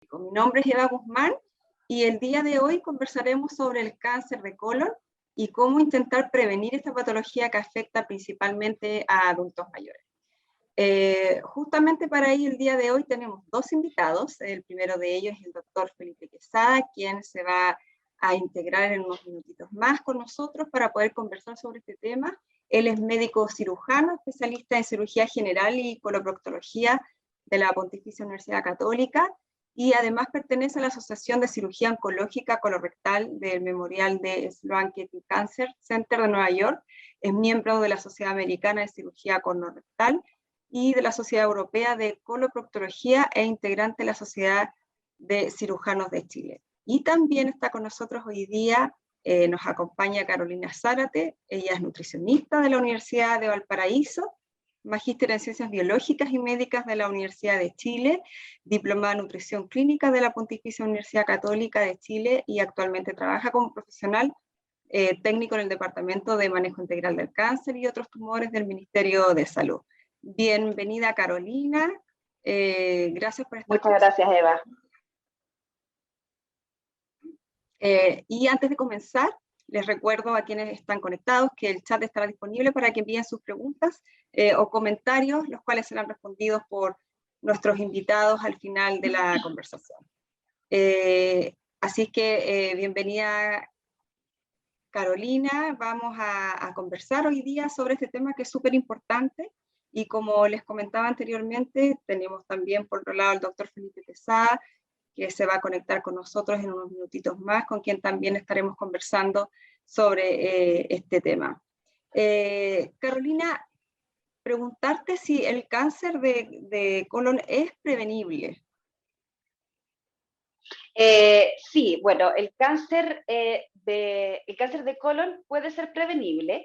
Mi nombre es Eva Guzmán y el día de hoy conversaremos sobre el cáncer de colon y cómo intentar prevenir esta patología que afecta principalmente a adultos mayores. Justamente para ello el día de hoy tenemos dos invitados. El primero de ellos es el doctor Felipe Quesada, quien se va a integrar en unos minutitos más con nosotros para poder conversar sobre este tema. Él es médico cirujano, especialista en cirugía general y coloproctología de la Pontificia Universidad Católica, y además pertenece a la Asociación de Cirugía Oncológica Colorectal del Memorial de Sloan Kettering Cancer Center de Nueva York. Es miembro de la Sociedad Americana de Cirugía Colorectal y de la Sociedad Europea de Coloproctología e integrante de la Sociedad de Cirujanos de Chile. Y también está con nosotros hoy día, nos acompaña Carolina Zárate. Ella es nutricionista de la Universidad de Valparaíso, magíster en Ciencias Biológicas y Médicas de la Universidad de Chile, diplomada en Nutrición Clínica de la Pontificia Universidad Católica de Chile y actualmente trabaja como profesional técnico en el Departamento de Manejo Integral del Cáncer y otros tumores del Ministerio de Salud. Bienvenida, Carolina. Gracias por estar. Muchas gracias, Eva. Y antes de comenzar, les recuerdo a quienes están conectados que el chat estará disponible para que envíen sus preguntas o comentarios, los cuales serán respondidos por nuestros invitados al final de la conversación. Así que bienvenida, Carolina. Vamos a conversar hoy día sobre este tema que es súper importante. Y como les comentaba anteriormente, tenemos también por otro lado al doctor Felipe Quesada, que se va a conectar con nosotros en unos minutitos más, con quien también estaremos conversando sobre este tema. Carolina, preguntarte si el cáncer de colon es prevenible. Sí, bueno, el cáncer de colon puede ser prevenible.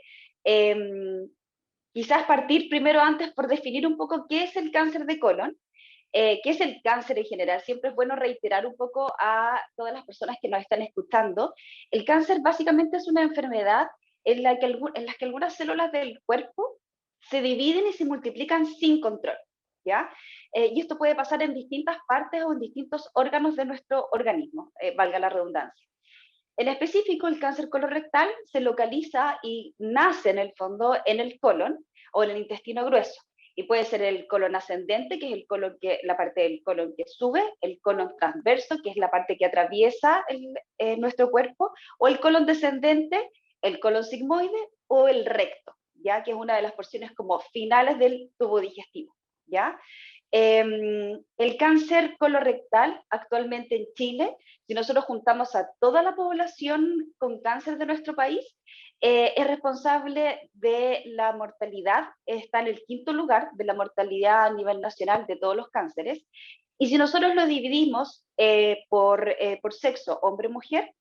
Quizás partir primero antes por definir un poco qué es el cáncer de colon, qué es el cáncer en general. Siempre es bueno reiterar un poco a todas las personas que nos están escuchando. El cáncer básicamente es una enfermedad en las que algunas células del cuerpo se dividen y se multiplican sin control, ¿ya? Y esto puede pasar en distintas partes o en distintos órganos de nuestro organismo, valga la redundancia. En específico, el cáncer colorectal se localiza y nace en el fondo en el colon o en el intestino grueso. Y puede ser el colon ascendente, que es la parte del colon que sube, el colon transverso, que es la parte que atraviesa nuestro cuerpo, o el colon descendente, el colon sigmoide o el recto, ¿ya? Que es una de las porciones como finales del tubo digestivo, ¿ya? El cáncer colorectal actualmente en Chile, si nosotros juntamos a toda la población con cáncer de nuestro país, es responsable de la mortalidad, está en el 5º lugar de la mortalidad a nivel nacional de todos los cánceres. Y si nosotros lo dividimos por sexo, hombre-mujer,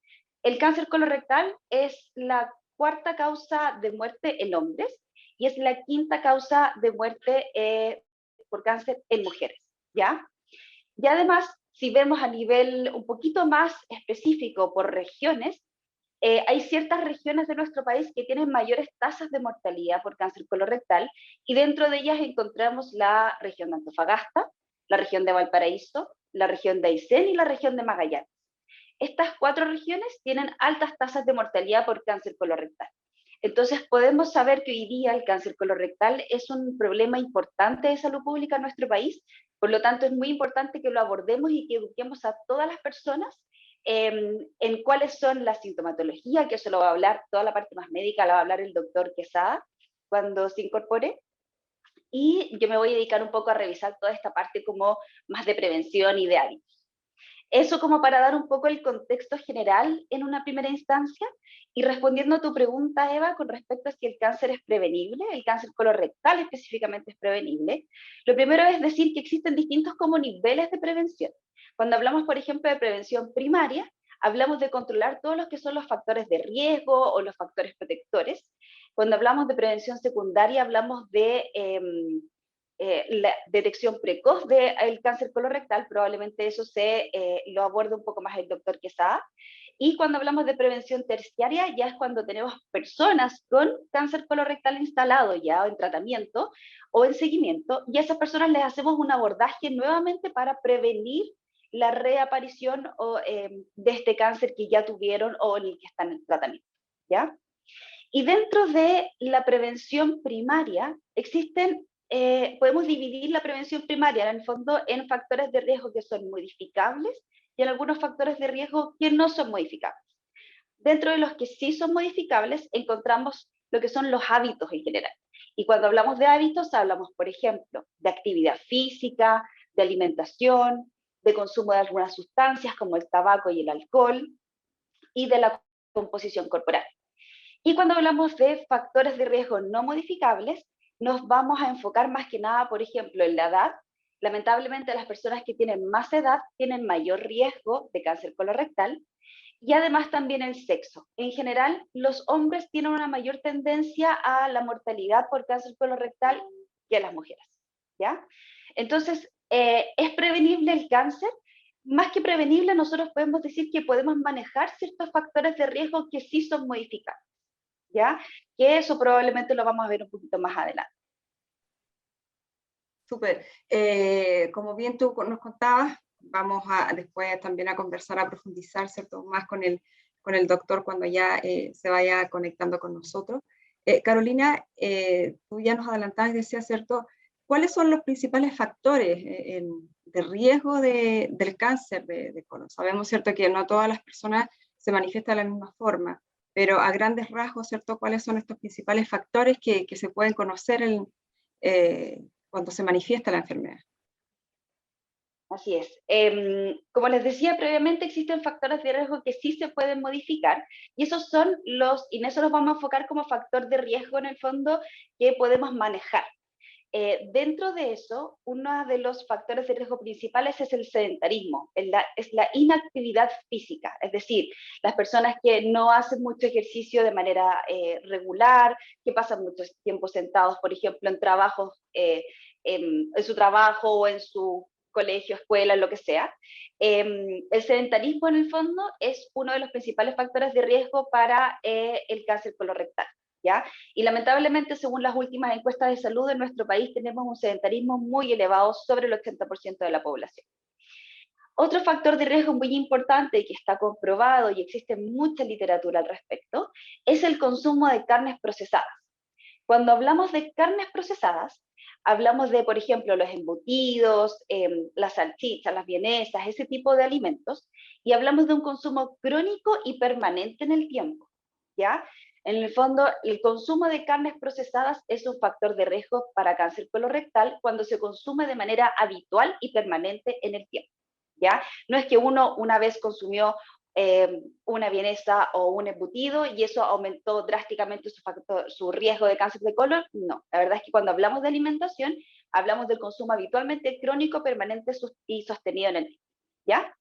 el cáncer colorectal es la 4ª causa de muerte en hombres y es la 5ª causa de muerte por cáncer en mujeres, ¿ya? Y además, si vemos a nivel un poquito más específico por regiones, hay ciertas regiones de nuestro país que tienen mayores tasas de mortalidad por cáncer colorectal, y dentro de ellas encontramos la región de Antofagasta, la región de Valparaíso, la región de Aysén y la región de Magallanes. Estas 4 regiones tienen altas tasas de mortalidad por cáncer colorectal. Entonces podemos saber que hoy día el cáncer colorectal es un problema importante de salud pública en nuestro país, por lo tanto es muy importante que lo abordemos y que eduquemos a todas las personas en cuáles son las sintomatologías, que eso lo va a hablar, toda la parte más médica la va a hablar el doctor Quesada cuando se incorpore, y yo me voy a dedicar un poco a revisar toda esta parte como más de prevención y de hábitos. Eso como para dar un poco el contexto general en una primera instancia, y respondiendo a tu pregunta, Eva, con respecto a si el cáncer es prevenible, el cáncer colorectal específicamente es prevenible, lo primero es decir que existen distintos como niveles de prevención. Cuando hablamos, por ejemplo, de prevención primaria, hablamos de controlar todos los que son los factores de riesgo o los factores protectores. Cuando hablamos de prevención secundaria, hablamos de la detección precoz del cáncer colorectal, probablemente eso lo aborde un poco más el doctor Quesada. Y cuando hablamos de prevención terciaria, ya es cuando tenemos personas con cáncer colorectal instalado ya en tratamiento o en seguimiento, y a esas personas les hacemos un abordaje nuevamente para prevenir la reaparición de este cáncer que ya tuvieron o en el que están en tratamiento, ¿ya? Y dentro de la prevención primaria existen, podemos dividir la prevención primaria en el fondo en factores de riesgo que son modificables y en algunos factores de riesgo que no son modificables. Dentro de los que sí son modificables encontramos lo que son los hábitos en general. Y cuando hablamos de hábitos hablamos, por ejemplo, de actividad física, de alimentación, de consumo de algunas sustancias como el tabaco y el alcohol, y de la composición corporal. Y cuando hablamos de factores de riesgo no modificables, nos vamos a enfocar más que nada, por ejemplo, en la edad. Lamentablemente, las personas que tienen más edad tienen mayor riesgo de cáncer colorectal, y además también el sexo. En general, los hombres tienen una mayor tendencia a la mortalidad por cáncer colorectal que las mujeres, ¿ya? Entonces, ¿es prevenible el cáncer? Más que prevenible, nosotros podemos decir que podemos manejar ciertos factores de riesgo que sí son modificables, ¿ya? Que eso probablemente lo vamos a ver un poquito más adelante. Súper. Como bien tú nos contabas, vamos después también a conversar, a profundizar, ¿cierto? Más con el doctor cuando ya se vaya conectando con nosotros. Carolina, tú ya nos adelantabas y decías, ¿cierto? ¿Cuáles son los principales factores de riesgo del cáncer de colon? Sabemos, ¿cierto?, que no todas las personas se manifiestan de la misma forma, pero a grandes rasgos, ¿cierto?, ¿cuáles son estos principales factores que se pueden conocer cuando se manifiesta la enfermedad? Así es. Como les decía previamente, existen factores de riesgo que sí se pueden modificar, y esos son y en eso los vamos a enfocar como factor de riesgo en el fondo que podemos manejar. Dentro de eso, uno de los factores de riesgo principales es el sedentarismo, es la inactividad física, es decir, las personas que no hacen mucho ejercicio de manera regular, que pasan mucho tiempo sentados, por ejemplo, en trabajos, en su trabajo o en su colegio, escuela, lo que sea. El sedentarismo en el fondo es uno de los principales factores de riesgo para el cáncer colorectal, ¿ya? Y lamentablemente, según las últimas encuestas de salud en nuestro país, tenemos un sedentarismo muy elevado, sobre el 80% de la población. Otro factor de riesgo muy importante y que está comprobado y existe mucha literatura al respecto, es el consumo de carnes procesadas. Cuando hablamos de carnes procesadas, hablamos de, por ejemplo, los embutidos, las salchichas, las vienesas, ese tipo de alimentos, y hablamos de un consumo crónico y permanente en el tiempo, ¿ya? En el fondo, el consumo de carnes procesadas es un factor de riesgo para cáncer colorectal cuando se consume de manera habitual y permanente en el tiempo, ¿ya? No es que uno una vez consumió una vienesa o un embutido y eso aumentó drásticamente su riesgo de cáncer de colon. No, la verdad es que cuando hablamos de alimentación, hablamos del consumo habitualmente crónico, permanente y sostenido en el tiempo, ¿ya?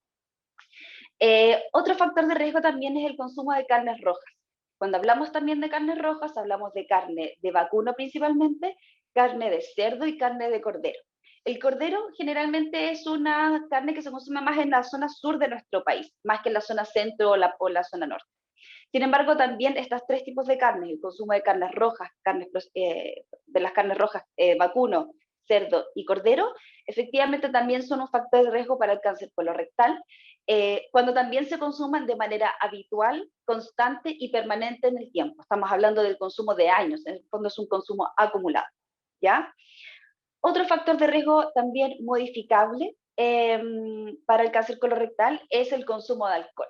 Otro factor de riesgo también es el consumo de carnes rojas. Cuando hablamos también de carnes rojas, hablamos de carne de vacuno principalmente, carne de cerdo y carne de cordero. El cordero generalmente es una carne que se consume más en la zona sur de nuestro país, más que en la zona centro o la zona norte. Sin embargo, también estos tres tipos de carnes, el consumo de carnes rojas, de las carnes rojas, vacuno, cerdo y cordero, efectivamente también son un factor de riesgo para el cáncer colorectal, cuando también se consuman de manera habitual, constante y permanente en el tiempo. Estamos hablando del consumo de años, en el fondo es un consumo acumulado, ¿ya? Otro factor de riesgo también modificable para el cáncer colorectal es el consumo de alcohol.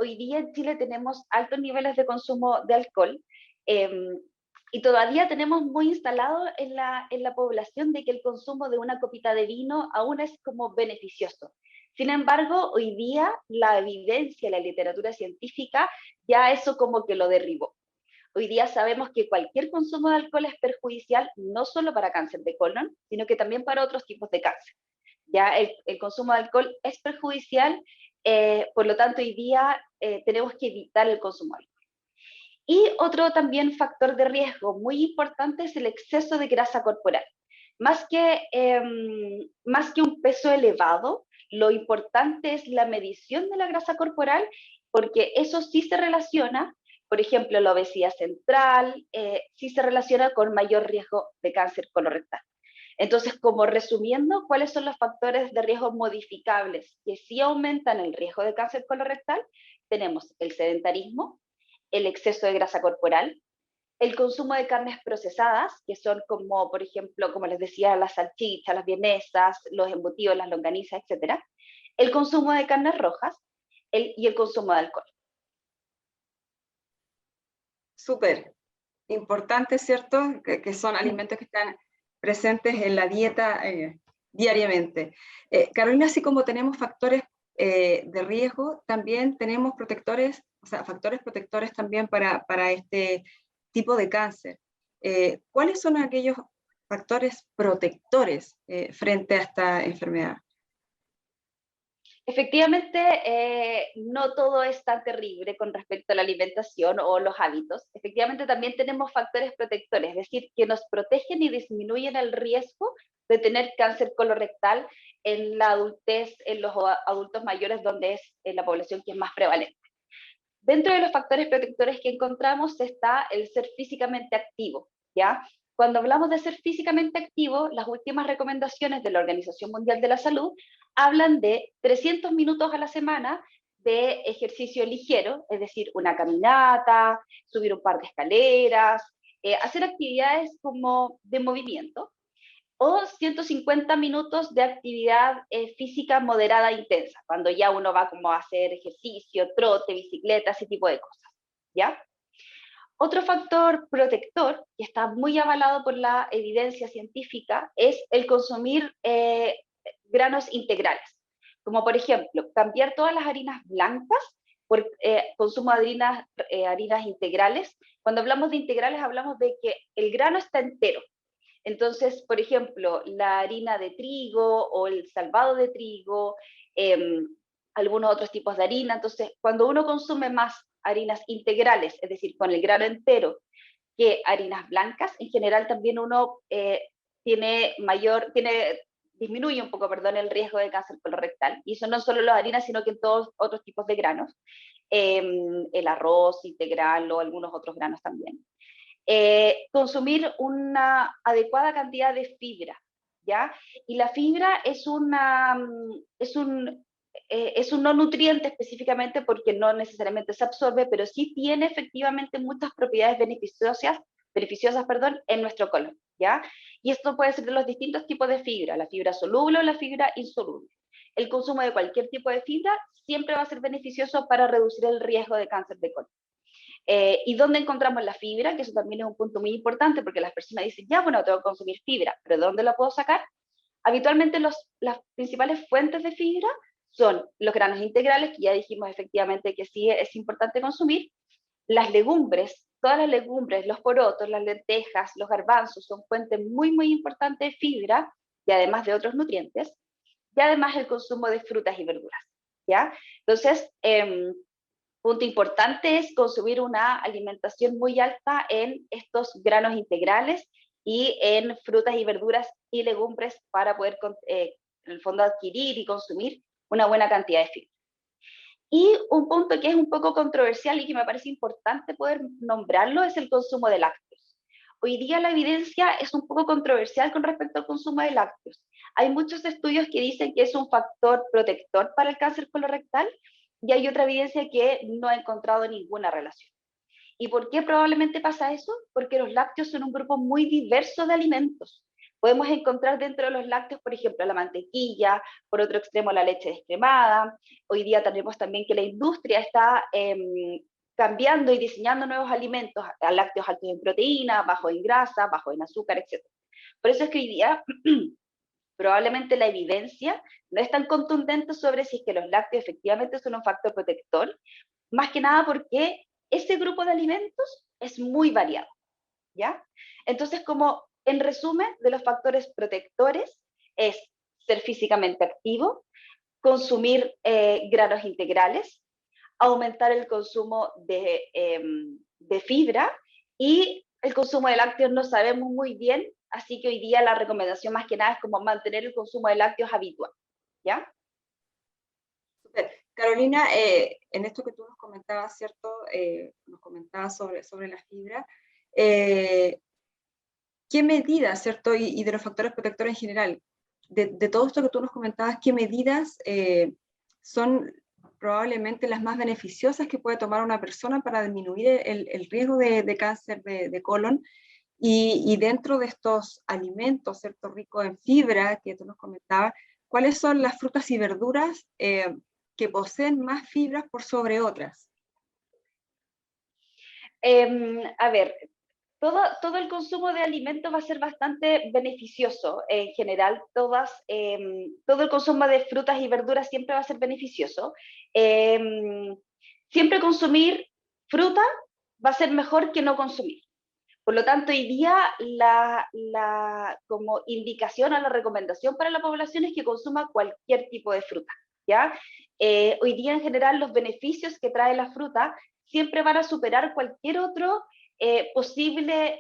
Hoy día en Chile tenemos altos niveles de consumo de alcohol y todavía tenemos muy instalado en la población de que el consumo de una copita de vino aún es como beneficioso. Sin embargo, hoy día la evidencia, la literatura científica, ya eso como que lo derribó. Hoy día sabemos que cualquier consumo de alcohol es perjudicial no solo para cáncer de colon, sino que también para otros tipos de cáncer. Ya el consumo de alcohol es perjudicial, por lo tanto hoy día tenemos que evitar el consumo de alcohol. Y otro también factor de riesgo muy importante es el exceso de grasa corporal. Más que un peso elevado, lo importante es la medición de la grasa corporal, porque eso sí se relaciona, por ejemplo, la obesidad central, sí se relaciona con mayor riesgo de cáncer colorectal. Entonces, como resumiendo, ¿cuáles son los factores de riesgo modificables que sí aumentan el riesgo de cáncer colorectal? Tenemos el sedentarismo, el exceso de grasa corporal, el consumo de carnes procesadas, que son como, por ejemplo, como les decía, las salchichas, las vienesas, los embutidos, las longanizas, etc. El consumo de carnes rojas y el consumo de alcohol. Súper importante, ¿cierto? Que son alimentos que están presentes en la dieta diariamente. Carolina, así como tenemos factores de riesgo, también tenemos protectores, o sea, factores protectores también para este tipo de cáncer. ¿Cuáles son aquellos factores protectores frente a esta enfermedad? Efectivamente, no todo es tan terrible con respecto a la alimentación o los hábitos. Efectivamente, también tenemos factores protectores, es decir, que nos protegen y disminuyen el riesgo de tener cáncer colorectal en la adultez, en los adultos mayores, donde es la población que es más prevalente. Dentro de los factores protectores que encontramos está el ser físicamente activo, ¿ya? Cuando hablamos de ser físicamente activo, las últimas recomendaciones de la Organización Mundial de la Salud hablan de 300 minutos a la semana de ejercicio ligero, es decir, una caminata, subir un par de escaleras, hacer actividades como de movimiento, o 150 minutos de actividad física moderada e intensa, cuando ya uno va como a hacer ejercicio, trote, bicicleta, ese tipo de cosas, ¿ya? Otro factor protector, que está muy avalado por la evidencia científica, es el consumir granos integrales, como por ejemplo, cambiar todas las harinas blancas por consumo de harinas integrales. Cuando hablamos de integrales hablamos de que el grano está entero. Entonces, por ejemplo, la harina de trigo o el salvado de trigo, algunos otros tipos de harina. Entonces, cuando uno consume más harinas integrales, es decir, con el grano entero, que harinas blancas, en general también uno disminuye un poco, perdón, el riesgo de cáncer colorectal. Y eso no solo las harinas, sino que en todos otros tipos de granos. El arroz integral o algunos otros granos también. Consumir una adecuada cantidad de fibra, ¿ya? Y la fibra es un no nutriente específicamente porque no necesariamente se absorbe, pero sí tiene efectivamente muchas propiedades beneficiosas, en nuestro colon, ¿ya? Y esto puede ser de los distintos tipos de fibra, la fibra soluble o la fibra insoluble. El consumo de cualquier tipo de fibra siempre va a ser beneficioso para reducir el riesgo de cáncer de colon. ¿Y dónde encontramos la fibra? Que eso también es un punto muy importante porque las personas dicen, ya, bueno, tengo que consumir fibra, pero ¿dónde la puedo sacar? Habitualmente las principales fuentes de fibra son los granos integrales, que ya dijimos efectivamente que sí es importante consumir, las legumbres, todas las legumbres, los porotos, las lentejas, los garbanzos son fuentes muy, muy importantes de fibra y además de otros nutrientes, y además el consumo de frutas y verduras, ¿ya? Entonces, punto importante es consumir una alimentación muy alta en estos granos integrales y en frutas y verduras y legumbres para poder, en el fondo, adquirir y consumir una buena cantidad de fibra. Y un punto que es un poco controversial y que me parece importante poder nombrarlo es el consumo de lácteos. Hoy día la evidencia es un poco controversial con respecto al consumo de lácteos. Hay muchos estudios que dicen que es un factor protector para el cáncer colorectal y hay otra evidencia que no ha encontrado ninguna relación. ¿Y por qué probablemente pasa eso? Porque los lácteos son un grupo muy diverso de alimentos. Podemos encontrar dentro de los lácteos, por ejemplo, la mantequilla, por otro extremo la leche descremada. Hoy día tenemos también que la industria está cambiando y diseñando nuevos alimentos, lácteos altos en proteína, bajos en grasa, bajos en azúcar, etc. Por eso es que hoy día probablemente la evidencia no es tan contundente sobre si es que los lácteos efectivamente son un factor protector, más que nada porque ese grupo de alimentos es muy variado, ¿ya? Entonces, como en resumen, de los factores protectores es ser físicamente activo, consumir granos integrales, aumentar el consumo de fibra y el consumo de lácteos no sabemos muy bien, así que hoy día la recomendación más que nada es como mantener el consumo de lácteos habitual, ¿ya? Carolina, en esto que tú nos comentabas, ¿cierto? Nos comentabas sobre la fibra. ¿qué medidas, cierto? Y de los factores protectores en general, de todo esto que tú nos comentabas, ¿qué medidas son probablemente las más beneficiosas que puede tomar una persona para disminuir el riesgo de cáncer de colon? Y dentro de estos alimentos, ¿cierto? Ricos en fibra que tú nos comentabas, ¿cuáles son las frutas y verduras que poseen más fibras por sobre otras? A ver, todo el consumo de alimentos va a ser bastante beneficioso en general. Todo el consumo de frutas y verduras siempre va a ser beneficioso. Siempre consumir fruta va a ser mejor que no consumir. Por lo tanto, hoy día como indicación o la recomendación para la población es que consuma cualquier tipo de fruta, ¿ya? Hoy día en general los beneficios que trae la fruta siempre van a superar cualquier otro posible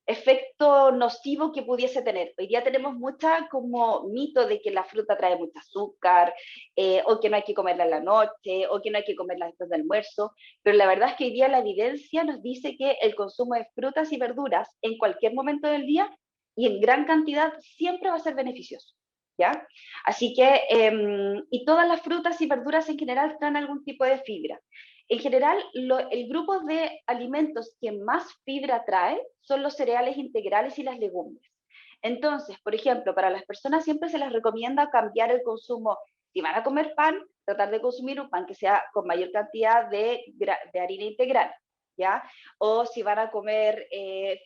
efecto nocivo que pudiese tener. Hoy día tenemos mucha como mito de que la fruta trae mucho azúcar, o que no hay que comerla en la noche, o que no hay que comerla después del almuerzo, pero la verdad es que hoy día la evidencia nos dice que el consumo de frutas y verduras en cualquier momento del día y en gran cantidad siempre va a ser beneficioso, ¿ya? Así que, y todas las frutas y verduras en general traen algún tipo de fibra. En general, el grupo de alimentos que más fibra trae son los cereales integrales y las legumbres. Entonces, por ejemplo, para las personas siempre se les recomienda cambiar el consumo. Si van a comer pan, tratar de consumir un pan que sea con mayor cantidad de harina integral, ¿ya? O si van a comer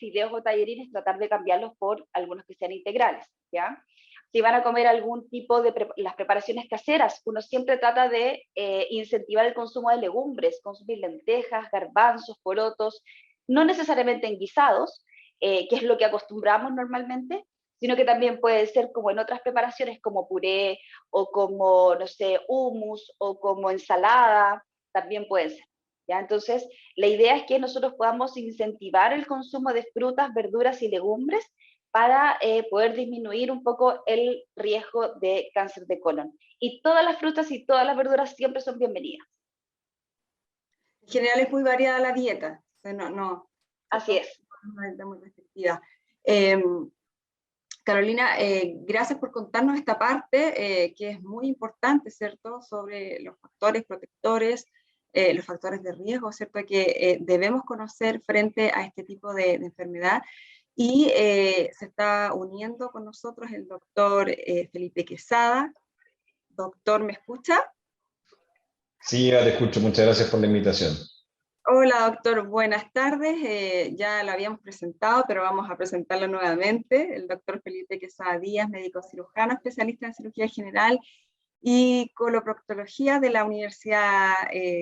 fideos o tallarines, tratar de cambiarlos por algunos que sean integrales, ¿ya? Si van a comer algún tipo de las preparaciones caseras, uno siempre trata de incentivar el consumo de legumbres, consumir lentejas, garbanzos, porotos, no necesariamente en guisados, que es lo que acostumbramos normalmente, sino que también puede ser como en otras preparaciones como puré o como, no sé, hummus o como ensalada, también puede ser. ¿Ya? Entonces, la idea es que nosotros podamos incentivar el consumo de frutas, verduras y legumbres para poder disminuir un poco el riesgo de cáncer de colon. Y todas las frutas y todas las verduras siempre son bienvenidas. En general es muy variada la dieta, o sea, no, Así es. muy restrictiva. Carolina, gracias por contarnos esta parte que es muy importante, ¿cierto? Sobre los factores protectores, los factores de riesgo, ¿cierto? Que debemos conocer frente a este tipo de enfermedad. Y se está uniendo con nosotros el doctor Felipe Quesada. Doctor, ¿me escucha? Sí, ya te escucho. Muchas gracias por la invitación. Hola, doctor, buenas tardes. Ya lo habíamos presentado, pero vamos a presentarlo nuevamente. El doctor Felipe Quesada Díaz, médico cirujano, especialista en cirugía general y coloproctología de la Universidad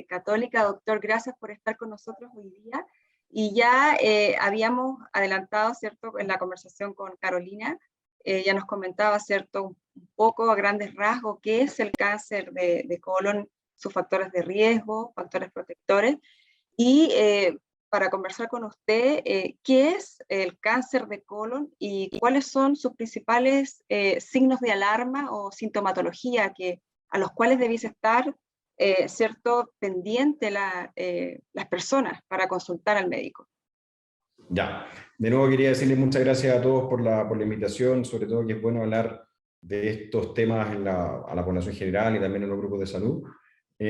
Católica. Doctor, gracias por estar con nosotros hoy día. Y ya habíamos adelantado, ¿cierto?, en la conversación con Carolina, ya nos comentaba, ¿cierto?, un poco a grandes rasgos qué es el cáncer de colon, sus factores de riesgo, factores protectores. Y para conversar con usted, ¿qué es el cáncer de colon y cuáles son sus principales signos de alarma o sintomatología a los cuales debiese estar, cierto, pendiente las personas para consultar al médico? Ya, de nuevo quería decirles muchas gracias a todos por la invitación, sobre todo que es bueno hablar de estos temas a la población general y también en los grupos de salud.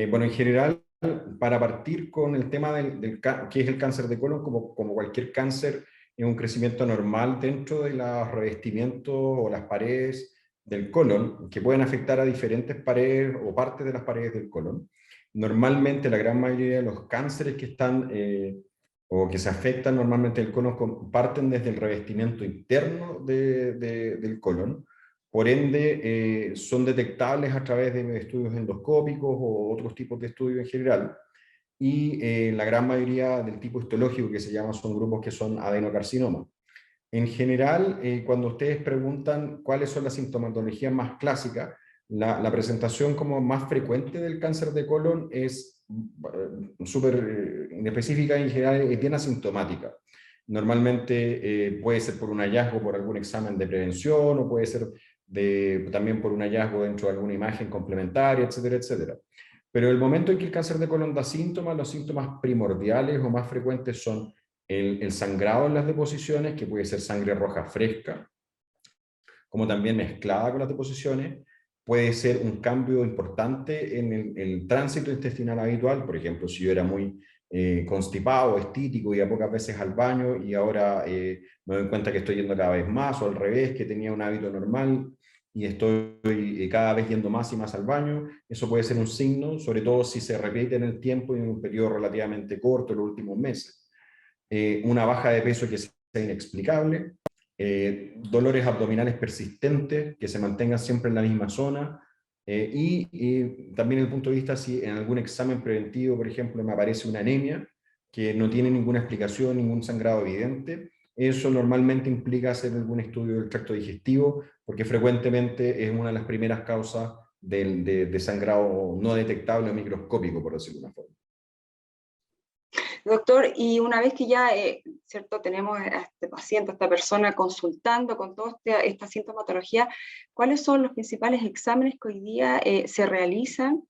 Bueno, en general, para partir con el tema que es el cáncer de colon, como cualquier cáncer, es un crecimiento normal dentro de los revestimientos o las paredes del colon, que pueden afectar a diferentes paredes o partes de las paredes del colon. Normalmente, la gran mayoría de los cánceres que están o que se afectan normalmente el colon parten desde el revestimiento interno del colon. Por ende, son detectables a través de estudios endoscópicos o otros tipos de estudios en general. Y la gran mayoría del tipo histológico que se llama son grupos que son adenocarcinoma. En general, cuando ustedes preguntan cuáles son las sintomatologías más clásicas, la presentación como más frecuente del cáncer de colon es súper inespecífica y en general es bien asintomática. Normalmente puede ser por un hallazgo, por algún examen de prevención, o puede ser también por un hallazgo dentro de alguna imagen complementaria, etcétera, etcétera. Pero el momento en que el cáncer de colon da síntomas, los síntomas primordiales o más frecuentes son el sangrado en las deposiciones, que puede ser sangre roja fresca, como también mezclada con las deposiciones, puede ser un cambio importante en el tránsito intestinal habitual. Por ejemplo, si yo era muy constipado, estítico, iba pocas veces al baño y ahora me doy cuenta que estoy yendo cada vez más, o al revés, que tenía un hábito normal y estoy cada vez yendo más y más al baño, eso puede ser un signo, sobre todo si se repite en el tiempo y en un periodo relativamente corto, los últimos meses. Una baja de peso que sea inexplicable, dolores abdominales persistentes que se mantengan siempre en la misma zona, y también desde el punto de vista si en algún examen preventivo, por ejemplo, me aparece una anemia que no tiene ninguna explicación, ningún sangrado evidente, eso normalmente implica hacer algún estudio del tracto digestivo, porque frecuentemente es una de las primeras causas de sangrado no detectable o microscópico, por decirlo de una forma. Doctor, y una vez que ya, ¿cierto?, tenemos a este paciente, a esta persona consultando con toda esta sintomatología, ¿cuáles son los principales exámenes que hoy día se realizan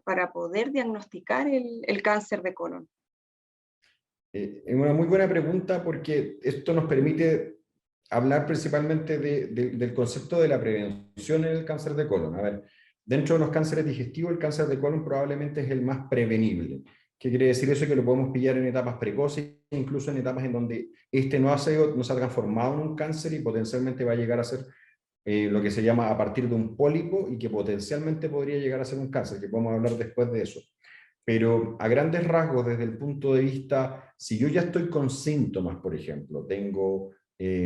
para poder diagnosticar el cáncer de colon? Es una muy buena pregunta porque esto nos permite hablar principalmente del concepto de la prevención en el cáncer de colon. A ver, dentro de los cánceres digestivos, el cáncer de colon probablemente es el más prevenible. ¿Qué quiere decir eso? Que lo podemos pillar en etapas precoces, incluso en etapas en donde este no se ha transformado en un cáncer y potencialmente va a llegar a ser lo que se llama a partir de un pólipo y que potencialmente podría llegar a ser un cáncer, que podemos hablar después de eso. Pero a grandes rasgos, desde el punto de vista, si yo ya estoy con síntomas, por ejemplo, tengo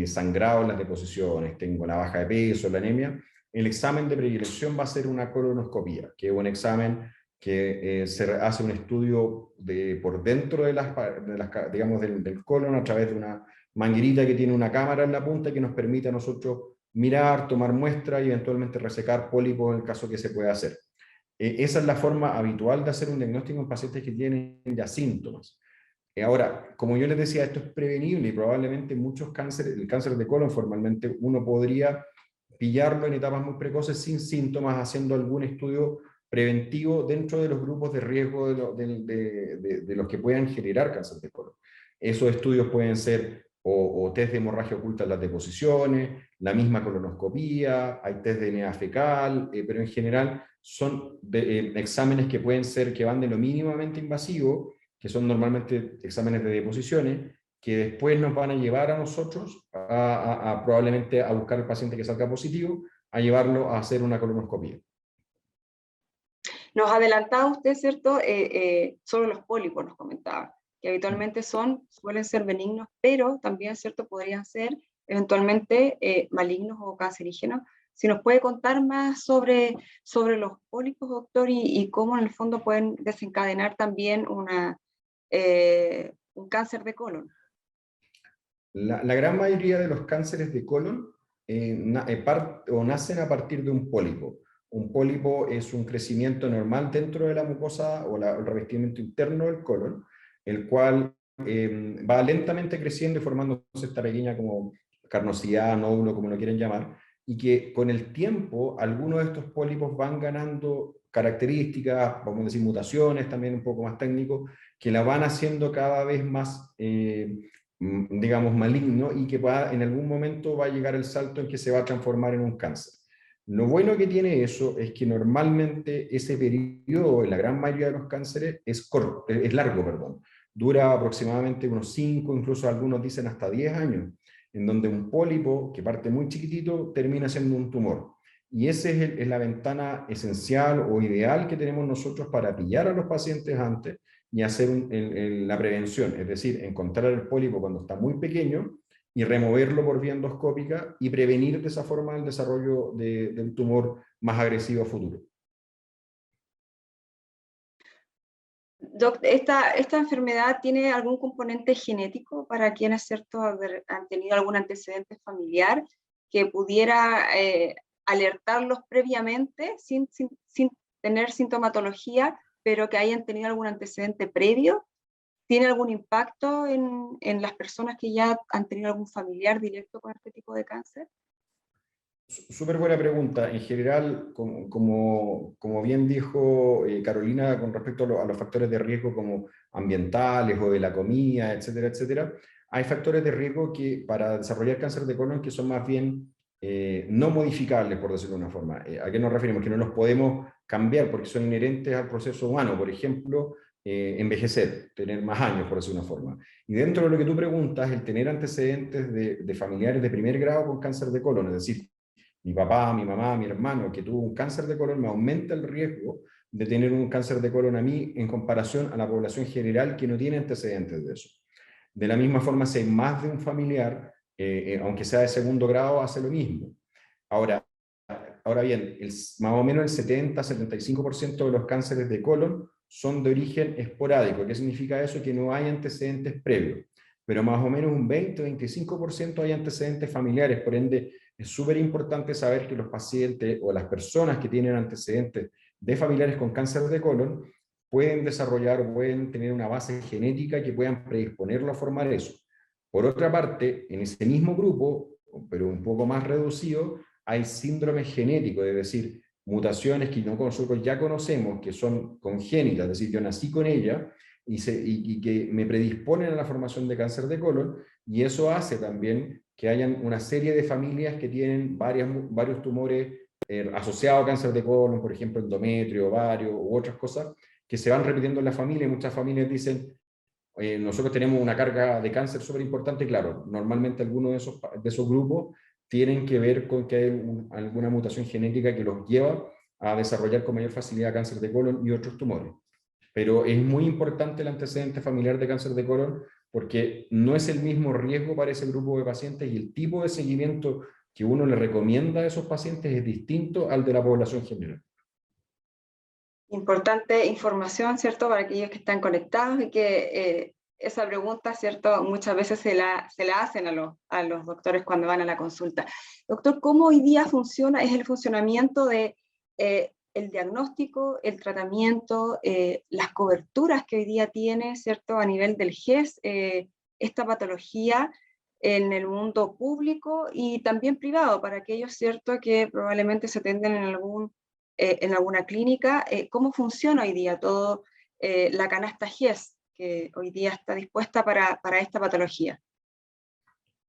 sangrado en las deposiciones, tengo la baja de peso, la anemia, el examen de predilección va a ser una colonoscopia, que es un examen que se hace un estudio por dentro digamos, del colon a través de una manguerita que tiene una cámara en la punta que nos permite a nosotros mirar, tomar muestra y eventualmente resecar pólipos en el caso que se pueda hacer. Esa es la forma habitual de hacer un diagnóstico en pacientes que tienen ya síntomas. Ahora, como yo les decía, esto es prevenible y probablemente muchos cánceres, el cáncer de colon formalmente uno podría pillarlo en etapas muy precoces sin síntomas, haciendo algún estudio preventivo dentro de los grupos de riesgo de los que puedan generar cáncer de colon. Esos estudios pueden ser o test de hemorragia oculta en las deposiciones, la misma colonoscopía, hay test de DNA fecal, pero en general son exámenes que pueden ser, que van de lo mínimamente invasivo, que son normalmente exámenes de deposiciones, que después nos van a llevar a nosotros probablemente a buscar al paciente que salga positivo, a llevarlo a hacer una colonoscopia. Nos adelantaba usted, ¿cierto?, sobre los pólipos, nos comentaba, que habitualmente suelen ser benignos, pero también, ¿cierto?, podrían ser eventualmente malignos o cancerígenos. Si nos puede contar más sobre los pólipos, doctor, y cómo en el fondo pueden desencadenar también un cáncer de colon. La gran mayoría de los cánceres de colon nacen a partir de un pólipo. Un pólipo es un crecimiento normal dentro de la mucosa o el revestimiento interno del colon, el cual va lentamente creciendo y formándose esta pequeña como carnosidad, nódulo, como lo quieren llamar, y que con el tiempo algunos de estos pólipos van ganando características, vamos a decir mutaciones, también un poco más técnico, que la van haciendo cada vez más digamos, maligno y que en algún momento va a llegar el salto en que se va a transformar en un cáncer. Lo bueno que tiene eso es que normalmente ese periodo, en la gran mayoría de los cánceres, es largo, perdón. Dura aproximadamente unos 5, incluso algunos dicen hasta 10 años, en donde un pólipo, que parte muy chiquitito, termina siendo un tumor. Y esa es la ventana esencial o ideal que tenemos nosotros para pillar a los pacientes antes y hacer la prevención, es decir, encontrar el pólipo cuando está muy pequeño y removerlo por vía endoscópica y prevenir de esa forma el desarrollo de un tumor más agresivo a futuro. Doc, ¿esta enfermedad tiene algún componente genético para quienes, ¿cierto?, han tenido algún antecedente familiar que pudiera alertarlos previamente sin tener sintomatología, pero que hayan tenido algún antecedente previo? ¿Tiene algún impacto en las personas que ya han tenido algún familiar directo con este tipo de cáncer? Súper buena pregunta. En general, como bien dijo Carolina, con respecto a los factores de riesgo como ambientales o de la comida, etcétera, etcétera, hay factores de riesgo que para desarrollar cáncer de colon que son más bien no modificables, por decirlo de una forma. ¿A qué nos referimos? Que no los podemos cambiar porque son inherentes al proceso humano. Por ejemplo, envejecer, tener más años, por decirlo de una forma. Y dentro de lo que tú preguntas, el tener antecedentes de familiares de primer grado con cáncer de colon, es decir, mi papá, mi mamá, mi hermano, que tuvo un cáncer de colon, me aumenta el riesgo de tener un cáncer de colon a mí en comparación a la población general que no tiene antecedentes de eso. De la misma forma, si hay más de un familiar, aunque sea de segundo grado, hace lo mismo. Ahora bien, más o menos el 70-75% de los cánceres de colon son de origen esporádico. ¿Qué significa eso? Que no hay antecedentes previos. Pero más o menos un 20-25% hay antecedentes familiares. Por ende, es súper importante saber que los pacientes o las personas que tienen antecedentes de familiares con cáncer de colon pueden desarrollar o pueden tener una base genética que puedan predisponerlo a formar eso. Por otra parte, en ese mismo grupo, pero un poco más reducido, hay síndromes genéticos, es decir, mutaciones que nosotros ya conocemos, que son congénitas, es decir, yo nací con ella, y que me predisponen a la formación de cáncer de colon, y eso hace también que hayan una serie de familias que tienen varios tumores asociados a cáncer de colon, por ejemplo, endometrio, ovario u otras cosas, que se van repitiendo en la familia, y muchas familias dicen, nosotros tenemos una carga de cáncer súper importante, claro, normalmente algunos de esos grupos tienen que ver con que hay alguna mutación genética que los lleva a desarrollar con mayor facilidad cáncer de colon y otros tumores. Pero es muy importante el antecedente familiar de cáncer de colon porque no es el mismo riesgo para ese grupo de pacientes y el tipo de seguimiento que uno le recomienda a esos pacientes es distinto al de la población general. Importante información, ¿cierto? Para aquellos que están conectados y que esa pregunta, ¿cierto? Muchas veces se la hacen a los doctores cuando van a la consulta. Doctor, ¿cómo hoy día funciona? Es el funcionamiento de el diagnóstico, el tratamiento, las coberturas que hoy día tiene, ¿cierto? A nivel del GES, esta patología en el mundo público y también privado, para aquellos, ¿cierto? Que probablemente se atienden en alguna clínica. ¿Cómo funciona hoy día todo la canasta GES que hoy día está dispuesta para esta patología?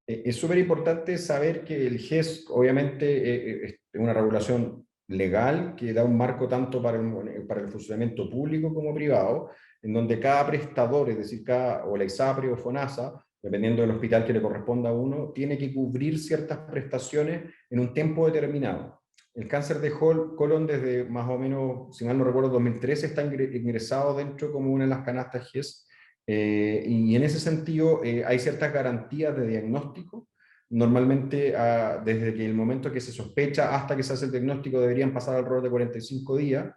Es súper importante saber que el GES obviamente es una regulación legal que da un marco tanto para el funcionamiento público como privado, en donde cada prestador, es decir, o la ISAPRE o FONASA, dependiendo del hospital que le corresponda a uno, tiene que cubrir ciertas prestaciones en un tiempo determinado. El cáncer de colon desde más o menos, si mal no recuerdo, 2013 está ingresado dentro como una de las canastas GES, y en ese sentido hay ciertas garantías de diagnóstico. Normalmente desde que el momento que se sospecha hasta que se hace el diagnóstico deberían pasar alrededor de 45 días.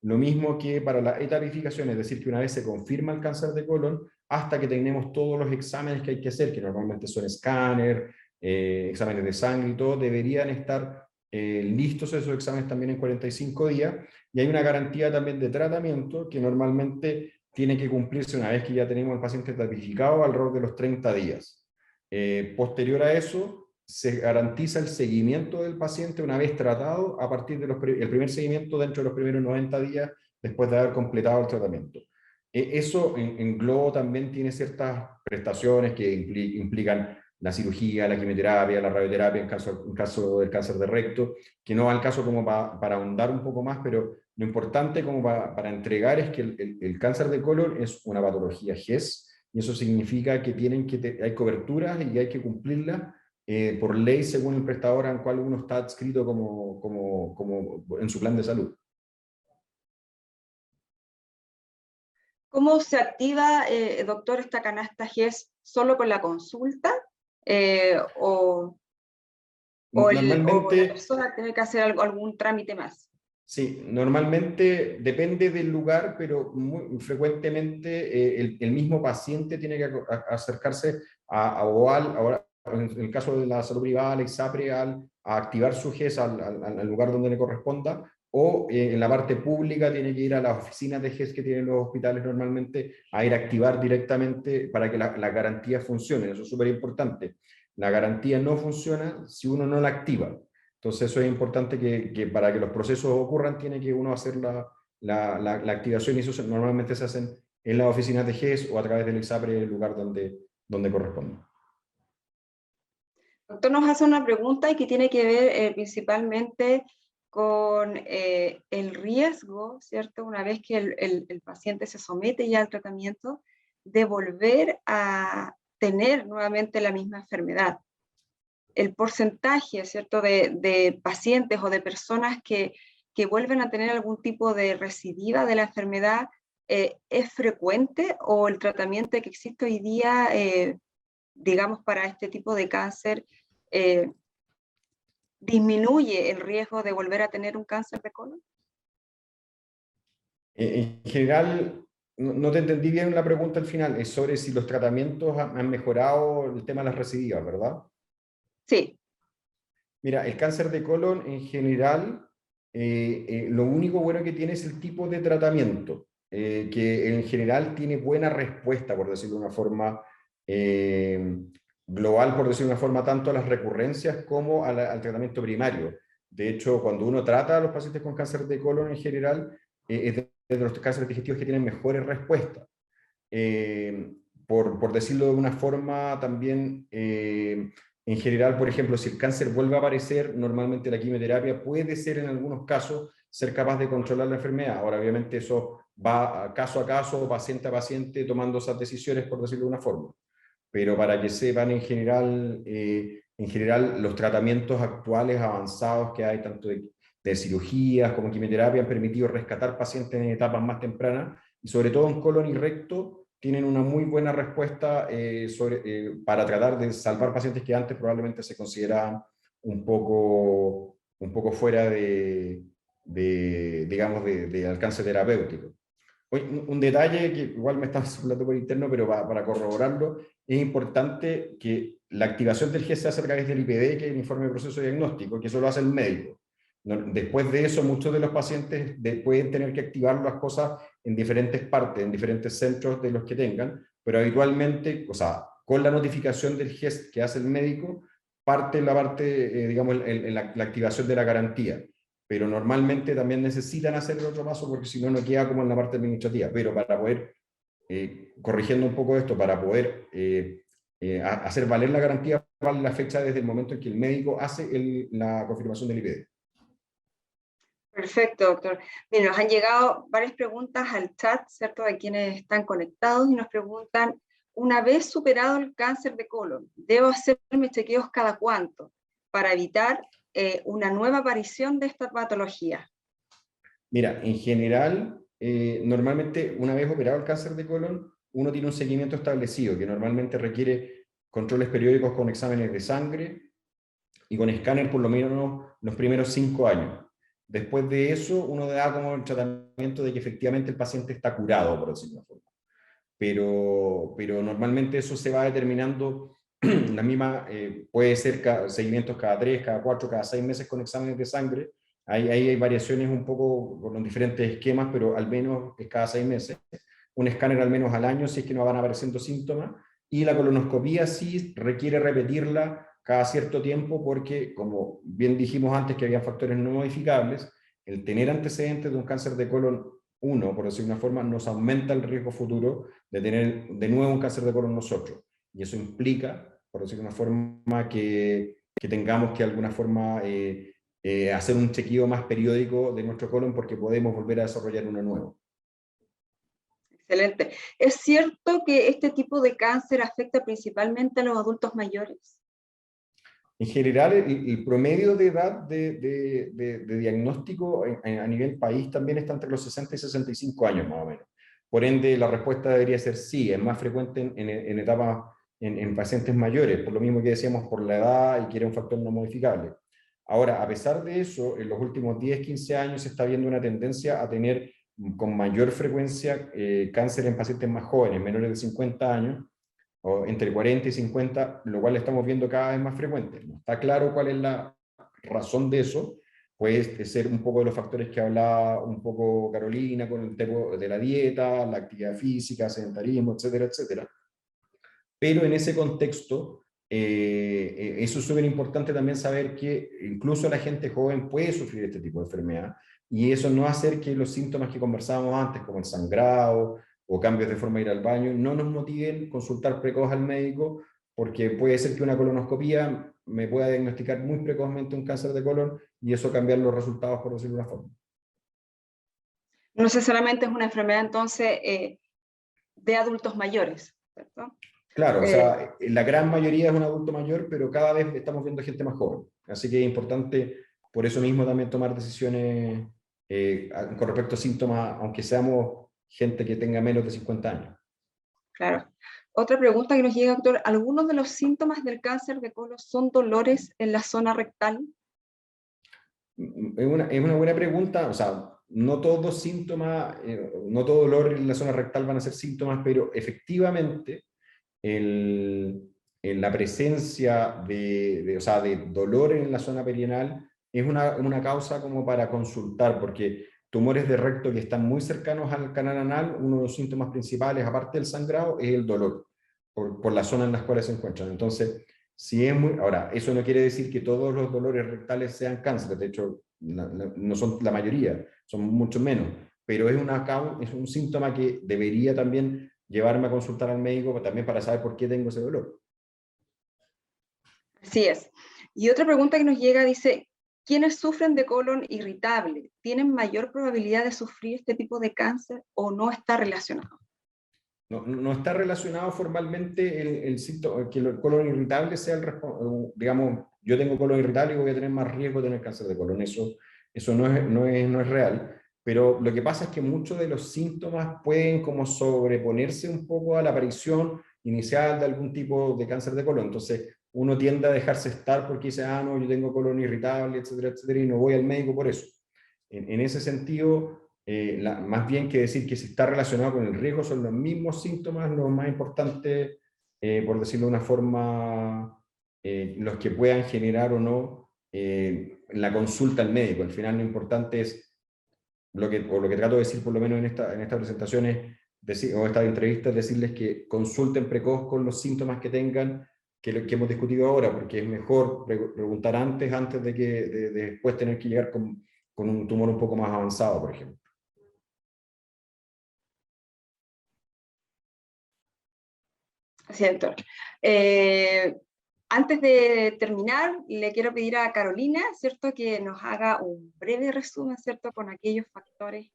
Lo mismo que para la etapificación, es decir, que una vez se confirma el cáncer de colon, hasta que tenemos todos los exámenes que hay que hacer, que normalmente son escáner, exámenes de sangre y todo, deberían estar listos esos exámenes también en 45 días. Y hay una garantía también de tratamiento que normalmente tiene que cumplirse una vez que ya tenemos al paciente tipificado alrededor de los 30 días. Posterior a eso, se garantiza el seguimiento del paciente una vez tratado a partir del primer seguimiento dentro de los primeros 90 días después de haber completado el tratamiento. Eso en globo también tiene ciertas prestaciones que implican la cirugía, la quimioterapia, la radioterapia en caso del cáncer de recto, que no va al caso como para ahondar un poco más, pero lo importante como para entregar es que el cáncer de colon es una patología GES, y eso significa que hay coberturas y hay que cumplirlas por ley según el prestador al cual uno está adscrito como en su plan de salud. ¿Cómo se activa, doctor, esta canasta GES? ¿Solo con la consulta? ¿O la persona tiene que hacer algún trámite más? Sí, normalmente depende del lugar, pero muy frecuentemente el mismo paciente tiene que acercarse ahora, en el caso de la salud privada, al ISAPRE, a activar su GES al lugar donde le corresponda, o en la parte pública tiene que ir a las oficinas de GES que tienen los hospitales normalmente, a ir a activar directamente para que la garantía funcione. Eso es súper importante. La garantía no funciona si uno no la activa. Entonces eso es importante que para que los procesos ocurran tiene que uno hacer la activación, y eso normalmente se hacen en las oficinas de GES o a través del ISAPRE, el lugar donde corresponde. Doctor, nos hace una pregunta y que tiene que ver principalmente con el riesgo, ¿cierto? Una vez que el paciente se somete ya al tratamiento, de volver a tener nuevamente la misma enfermedad. El porcentaje, ¿cierto?, de pacientes o de personas que vuelven a tener algún tipo de recidiva de la enfermedad, ¿es frecuente o el tratamiento que existe hoy día, digamos, para este tipo de cáncer, disminuye el riesgo de volver a tener un cáncer de colon? En general, no te entendí bien la pregunta al final, es sobre si los tratamientos han mejorado el tema de las recidivas, ¿verdad? Sí. Mira, el cáncer de colon en general, lo único bueno que tiene es el tipo de tratamiento, que en general tiene buena respuesta, por decirlo de una forma global, por decirlo de una forma, tanto a las recurrencias como al tratamiento primario. De hecho, cuando uno trata a los pacientes con cáncer de colon en general, es de los cánceres digestivos que tienen mejores respuestas. Por decirlo de una forma también, en general, por ejemplo, si el cáncer vuelve a aparecer, normalmente la quimioterapia puede ser en algunos casos ser capaz de controlar la enfermedad. Ahora, obviamente, eso va caso a caso, paciente a paciente, tomando esas decisiones, por decirlo de una forma. Pero para que sepan, en general los tratamientos actuales avanzados que hay, tanto de cirugías como quimioterapia, han permitido rescatar pacientes en etapas más tempranas, y sobre todo en colon y recto, tienen una muy buena respuesta para tratar de salvar pacientes que antes probablemente se consideraban un poco fuera digamos, de alcance terapéutico. Un detalle que igual me están hablando por interno, pero para corroborarlo, es importante que la activación del GES se hace a través del IPD, que es el informe de proceso diagnóstico, que eso lo hace el médico. Después de eso, muchos de los pacientes pueden tener que activar las cosas en diferentes partes, en diferentes centros de los que tengan, pero habitualmente, o sea, con la notificación del GES que hace el médico, parte la parte, digamos, la activación de la garantía. Pero normalmente también necesitan hacer el otro paso porque si no, no queda como en la parte administrativa. Pero para poder, corrigiendo un poco esto, para poder hacer valer la garantía, vale la fecha desde el momento en que el médico hace la confirmación del IPD. Perfecto, doctor. Bien, nos han llegado varias preguntas al chat, ¿cierto?, de quienes están conectados y nos preguntan, una vez superado el cáncer de colon, ¿debo hacerme chequeos cada cuánto para evitar una nueva aparición de esta patología? Mira, en general, normalmente una vez operado el cáncer de colon, uno tiene un seguimiento establecido que normalmente requiere controles periódicos con exámenes de sangre y con escáner por lo menos los primeros 5 años. Después de eso, uno da como el tratamiento de que efectivamente el paciente está curado, por decirlo de una forma. Pero normalmente eso se va determinando, la misma, puede ser seguimientos cada 3, cada 4, cada 6 meses con exámenes de sangre. Ahí hay variaciones un poco con los diferentes esquemas, pero al menos es cada 6 meses. Un escáner al menos al año si es que no van apareciendo síntomas. Y la colonoscopía sí requiere repetirla cada cierto tiempo porque, como bien dijimos antes que había factores no modificables, el tener antecedentes de un cáncer de colon, por decir una forma, nos aumenta el riesgo futuro de tener de nuevo un cáncer de colon nosotros. Y eso implica, por decir una forma, que tengamos que de alguna forma hacer un chequeo más periódico de nuestro colon porque podemos volver a desarrollar uno nuevo. Excelente. ¿Es cierto que este tipo de cáncer afecta principalmente a los adultos mayores? En general, el promedio de edad de diagnóstico a nivel país también está entre los 60 y 65 años, más o menos. Por ende, la respuesta debería ser sí, es más frecuente en etapas, en pacientes mayores, por lo mismo que decíamos, por la edad y que era un factor no modificable. Ahora, a pesar de eso, en los últimos 10, 15 años se está viendo una tendencia a tener con mayor frecuencia cáncer en pacientes más jóvenes, menores de 50 años, o entre 40 y 50, lo cual estamos viendo cada vez más frecuente. No está claro cuál es la razón de eso, puede ser un poco de los factores que hablaba un poco Carolina con el tema de la dieta, la actividad física, sedentarismo, etcétera, etcétera. Pero en ese contexto, eso es súper importante también saber que incluso la gente joven puede sufrir este tipo de enfermedad, y eso no hacer que los síntomas que conversábamos antes, como el sangrado o cambios de forma de ir al baño, no nos motiven consultar precoz al médico, porque puede ser que una colonoscopía me pueda diagnosticar muy precozmente un cáncer de colon y eso cambiar los resultados, por decirlo de una forma. No necesariamente es una enfermedad entonces de adultos mayores, ¿cierto? Claro, o sea, la gran mayoría es un adulto mayor, pero cada vez estamos viendo gente más joven. Así que es importante, por eso mismo, también tomar decisiones con respecto a síntomas, aunque seamos gente que tenga menos de 50 años. Claro. Otra pregunta que nos llega, doctor, ¿algunos de los síntomas del cáncer de colon son dolores en la zona rectal? Es una buena pregunta, o sea, no todos síntomas, no todo dolor en la zona rectal van a ser síntomas, pero efectivamente la presencia o sea, de dolor en la zona perianal es una causa como para consultar, porque tumores de recto que están muy cercanos al canal anal, uno de los síntomas principales, aparte del sangrado, es el dolor, por la zona en las cuales se encuentran. Entonces, si es muy... Ahora, eso no quiere decir que todos los dolores rectales sean cáncer, de hecho, no son la mayoría, son mucho menos, pero es un síntoma que debería también llevarme a consultar al médico también para saber por qué tengo ese dolor. Así es. Y otra pregunta que nos llega dice, ¿quiénes sufren de colon irritable tienen mayor probabilidad de sufrir este tipo de cáncer o no está relacionado? No está relacionado formalmente el síntoma, que el colon irritable sea digamos, yo tengo colon irritable y voy a tener más riesgo de tener cáncer de colon. Eso no es real. Pero lo que pasa es que muchos de los síntomas pueden como sobreponerse un poco a la aparición inicial de algún tipo de cáncer de colon. Entonces, uno tiende a dejarse estar porque dice, no, yo tengo colon irritable, etcétera, etcétera, y no voy al médico por eso. En ese sentido, más bien que decir que si está relacionado con el riesgo, son los mismos síntomas los más importantes, por decirlo de una forma, los que puedan generar o no la consulta al médico. Al final lo importante es, lo que trato de decir por lo menos en esta presentación o esta entrevista, es decirles que consulten precoz con los síntomas que tengan, que hemos discutido ahora, porque es mejor preguntar antes de que después tener que llegar con un tumor un poco más avanzado, por ejemplo. Así es, doctor. Antes de terminar, le quiero pedir a Carolina, ¿cierto?, que nos haga un breve resumen, ¿cierto?, con aquellos factores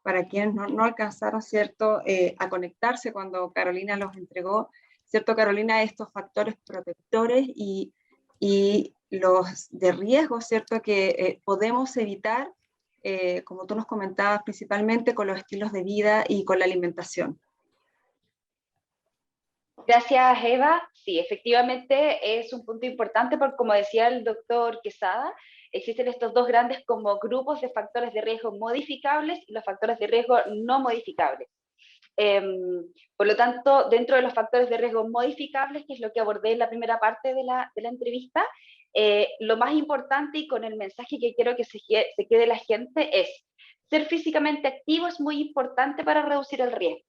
para quienes no alcanzaron, ¿cierto?, a conectarse cuando Carolina los entregó, ¿cierto, Carolina? Estos factores protectores y los de riesgo, ¿cierto?, que podemos evitar, como tú nos comentabas, principalmente con los estilos de vida y con la alimentación. Gracias, Eva. Sí, efectivamente es un punto importante porque, como decía el doctor Quesada, existen estos dos grandes como grupos de factores de riesgo modificables y los factores de riesgo no modificables. Por lo tanto, dentro de los factores de riesgo modificables, que es lo que abordé en la primera parte de la entrevista, lo más importante y con el mensaje que quiero que se quede la gente es, ser físicamente activo es muy importante para reducir el riesgo.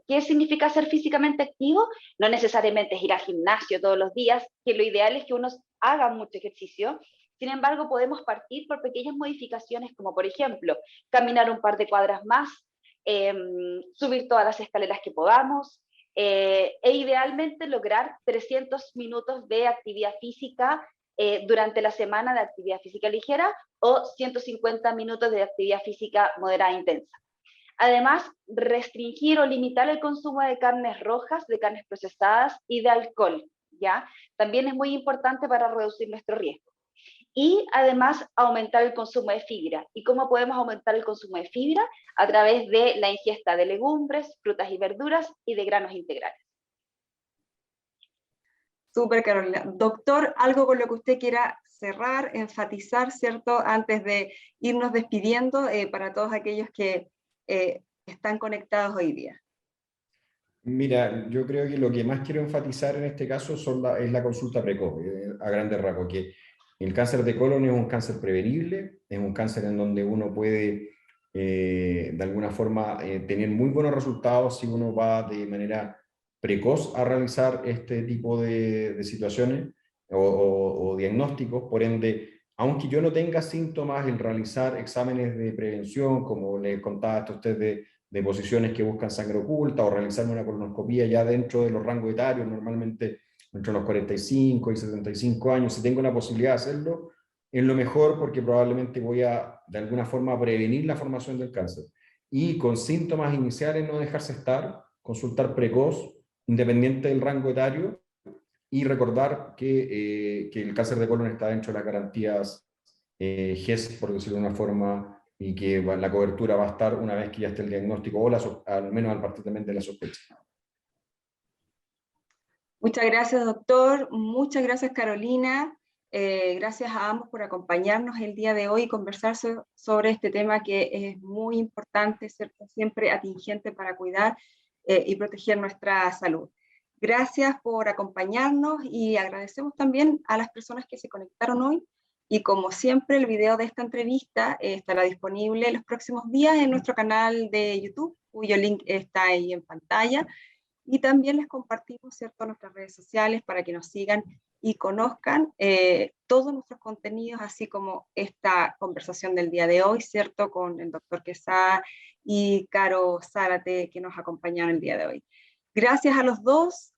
¿Qué significa ser físicamente activo? No necesariamente es ir al gimnasio todos los días, que lo ideal es que uno haga mucho ejercicio. Sin embargo, podemos partir por pequeñas modificaciones, como por ejemplo, caminar un par de cuadras más, subir todas las escaleras que podamos, e idealmente lograr 300 minutos de actividad física durante la semana de actividad física ligera o 150 minutos de actividad física moderada e intensa. Además, restringir o limitar el consumo de carnes rojas, de carnes procesadas y de alcohol, ¿ya? También es muy importante para reducir nuestro riesgo. Y además, aumentar el consumo de fibra. ¿Y cómo podemos aumentar el consumo de fibra? A través de la ingesta de legumbres, frutas y verduras y de granos integrales. Súper, Carolina. Doctor, algo con lo que usted quiera cerrar, enfatizar, ¿cierto?, antes de irnos despidiendo para todos aquellos que están conectados hoy día. Mira, yo creo que lo que más quiero enfatizar en este caso es la consulta precoz, a grandes rasgos, que el cáncer de colon es un cáncer prevenible, es un cáncer en donde uno puede, de alguna forma, tener muy buenos resultados si uno va de manera precoz a realizar este tipo de situaciones o diagnósticos. Por ende, aunque yo no tenga síntomas, el realizar exámenes de prevención, como les contaba a usted de posiciones que buscan sangre oculta, o realizarme una colonoscopia ya dentro de los rangos etarios, normalmente entre los 45 y 75 años, si tengo la posibilidad de hacerlo, es lo mejor, porque probablemente voy a, de alguna forma, prevenir la formación del cáncer. Y con síntomas iniciales no dejarse estar, consultar precoz, independiente del rango etario, y recordar que el cáncer de colon está dentro de las garantías GES, por decirlo de una forma, y que la cobertura va a estar una vez que ya esté el diagnóstico, o al menos al partir también de la sospecha. Muchas gracias, doctor. Muchas gracias, Carolina. Gracias a ambos por acompañarnos el día de hoy y conversar sobre este tema que es muy importante, ¿cierto? Siempre atingente para cuidar y proteger nuestra salud. Gracias por acompañarnos y agradecemos también a las personas que se conectaron hoy. Y como siempre, el video de esta entrevista estará disponible los próximos días en nuestro canal de YouTube, cuyo link está ahí en pantalla. Y también les compartimos, ¿cierto?, nuestras redes sociales para que nos sigan y conozcan todos nuestros contenidos, así como esta conversación del día de hoy, ¿cierto?, con el doctor Quesada y Caro Zárate, que nos acompañaron el día de hoy. Gracias a los dos.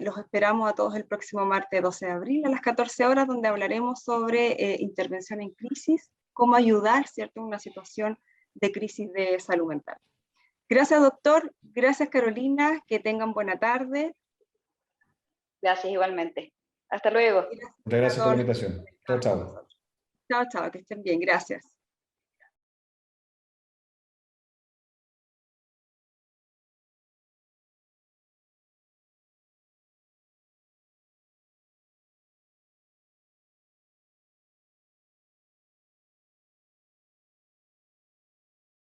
Los esperamos a todos el próximo martes 12 de abril a las 14 horas, donde hablaremos sobre intervención en crisis, cómo ayudar, ¿cierto?, en una situación de crisis de salud mental. Gracias, doctor. Gracias, Carolina. Que tengan buena tarde. Gracias igualmente. Hasta luego. Muchas gracias por la invitación. Chao, chao. Chao, chao. Que estén bien. Gracias.